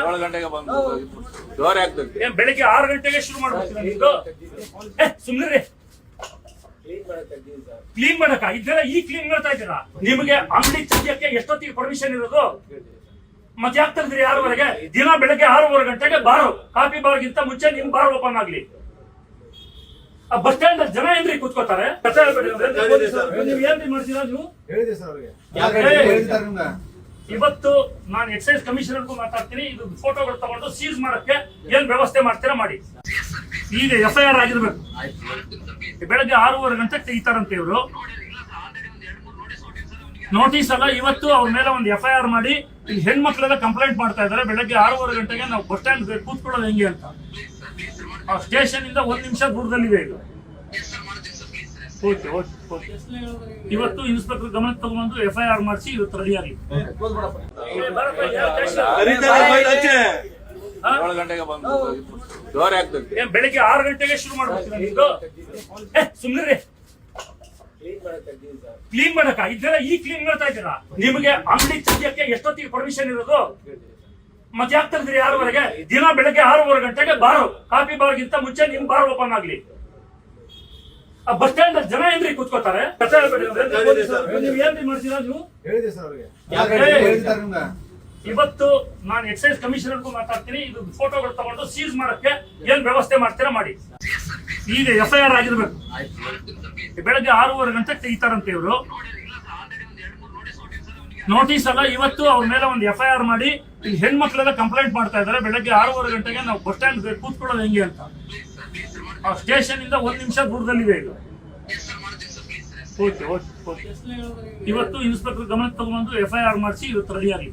7 ಗಂಟೆಗೆ ಬಂದು ಡೋರ್ ಹಾಕ್ತದೆ. ಬೆಳಿಗ್ಗೆ 6 ಗಂಟೆಗೆ ಶುರು ಮಾಡ್ಬಿಡ್ತೀರಾ ನಿಮ್ದು? ಸುಮ್ಮನೆ ಕ್ಲೀನ್ ಮಾಡಕ ಇದೆಲ್ಲ ಈ ಕ್ಲೀನ್ ಮಾಡ್ತಾ ಇದ್ದೀರಾ? ನಿಮಗೆ ಅಂಗಡಿ ತೆಗಿಯಕ್ಕೆ ಎಷ್ಟೊತ್ತಿಗೆ ಪರ್ಮಿಷನ್ ಇರೋದು? ಮತ್ತೆ ಯಾಕೆ ತೆಗೆದ್ರಿ 6ವರೆಗೆ? ದಿನ ಬೆಳಗ್ಗೆ 6:15 ಗಂಟೆಗೆ ಬಾರು, ಕಾಫಿ ಬಾರ್ಗಿಂತ ಮುಂಚೆ ನಿಮ್ ಬಾರ್ ಓಪನ್ ಆಗ್ಲಿ. ಬಸ್ ಸ್ಟ್ಯಾಂಡ್ ಜನ ಏನ್ರಿ ಕೂತ್ಕೋತಾರೆ? ನೀವು ಏನ್ರಿ ಮಾಡ್ತೀರಾ ನೀವು? ಇವತ್ತು ನಾನು ಎಕ್ಸೈಸ್ ಕಮಿಷನರ್ಗೂ ಮಾತಾಡ್ತೀನಿ. ಇದು ಫೋಟೋಗಳು ತಗೊಂಡು ಸೀಸ್ ಮಾಡಕ್ಕೆ ಏನ್ ವ್ಯವಸ್ಥೆ ಮಾಡ್ತೀರಾ ಮಾಡಿ. ಈಗ FIR ಆಗಿರ್ಬೇಕು. ಬೆಳಗ್ಗೆ 6:15 ಗಂಟೆಗೆ ತೆಗಿತಾರಂತೆ ಇವರು. ನೋಟಿಸ್ ಅಲ್ಲ, ಇವತ್ತು ಅವ್ರ ಮೇಲೆ ಒಂದು FIR ಮಾಡಿ ಇಲ್ಲಿ ಹೆಣ್ಮಕ್ಳೆಲ್ಲ ಕಂಪ್ಲೇಂಟ್ ಮಾಡ್ತಾ ಇದಾರೆ. ಬೆಳಗ್ಗೆ 6:15 ಗಂಟೆಗೆ ನಾವು ಬಸ್ ಸ್ಟ್ಯಾಂಡ್ ಕೂತ್ಕೊಳ್ಳೋದು ಹೆಂಗೆ ಅಂತ. ಆ ಸ್ಟೇಷನ್ ಇಂದ 1 ನಿಮಿಷ ದೂರದಲ್ಲಿದೆ ಇದು. ಇವತ್ತು ಇನ್ಸ್ಪೆಕ್ಟರ್ ಗಮನಕ್ಕೆ ತಗೊಂಡು FIR ಮಾಡಿಸಿ ಇವತ್ತು ರೆಡಿ ಆಗಿ 7 ಗಂಟೆಗೆ ಬಂದು ಡೋರ್ ಹಾಕ್ತದೆ. ಬೆಳಿಗ್ಗೆ 6 ಗಂಟೆಗೆ ಶುರು ಮಾಡ್ಬಿಡ್ತೀರಾ ನಿಮ್ದು? ಸುಮ್ಮನೆ ಕ್ಲೀನ್ ಮಾಡಕ ಇದೆಲ್ಲ ಈ ಕ್ಲೀನ್ ಮಾಡ್ತಾ ಇದ್ದೀರಾ? ನಿಮಗೆ ಅಂಗಡಿ ತೆಗಿಯಕ್ಕೆ ಎಷ್ಟೊತ್ತಿಗೆ ಪರ್ಮಿಷನ್ ಇರೋದು? ಮತ್ತೆ ಯಾಕೆ ತೆಗೆದ್ರಿ 6ವರೆಗೆ? ದಿನ ಬೆಳಗ್ಗೆ 6:15 ಗಂಟೆಗೆ ಬಾರು, ಕಾಫಿ ಬಾರ್ಗಿಂತ ಮುಂಚೆ ನಿಮ್ ಬಾರ್ ಓಪನ್ ಆಗ್ಲಿ. ಬಸ್ ಸ್ಟ್ಯಾಂಡ್ ಜನ ಏನ್ರಿ ಕೂತ್ಕೋತಾರೆ? ನೀವು ಏನ್ರಿ ಮಾಡ್ತೀರಾ ನೀವು? ಇವತ್ತು ನಾನು ಎಕ್ಸೈಸ್ ಕಮಿಷನರ್ಗೂ ಮಾತಾಡ್ತೀನಿ. ಇದು ಫೋಟೋಗಳು ತಗೊಂಡು ಸೀಸ್ ಮಾಡಕ್ಕೆ ಏನ್ ವ್ಯವಸ್ಥೆ ಮಾಡ್ತೀರಾ ಮಾಡಿ. ಈಗ FIR ಆಗಿರ್ಬೇಕು. ಬೆಳಗ್ಗೆ 6:15 ಗಂಟೆಗೆ ತೆಗಿತಾರಂತೆ ಇವರು. ನೋಟಿಸ್ ಅಲ್ಲ, ಇವತ್ತು ಅವ್ರ ಮೇಲೆ ಒಂದು FIR ಮಾಡಿ ಇಲ್ಲಿ ಹೆಣ್ಮಕ್ಳೆಲ್ಲ ಕಂಪ್ಲೇಂಟ್ ಮಾಡ್ತಾ ಇದಾರೆ. ಬೆಳಗ್ಗೆ 6:15 ಗಂಟೆಗೆ ನಾವು ಬಸ್ ಸ್ಟ್ಯಾಂಡ್ ಕೂತ್ಕೊಳ್ಳೋದು ಹೆಂಗೆ ಅಂತ. ಆ ಸ್ಟೇಷನ್ ಇಂದ 1 ನಿಮಿಷ ದೂರದಲ್ಲಿದೆ ಇದು. ಇವತ್ತು ಇನ್ಸ್ಪೆಕ್ಟರ್ ಗಮನಕ್ಕೆ ತಗೊಂಡು FIR ಮಾಡಿಸಿ ಇವತ್ತು ರೆಡಿ ಆಗಿ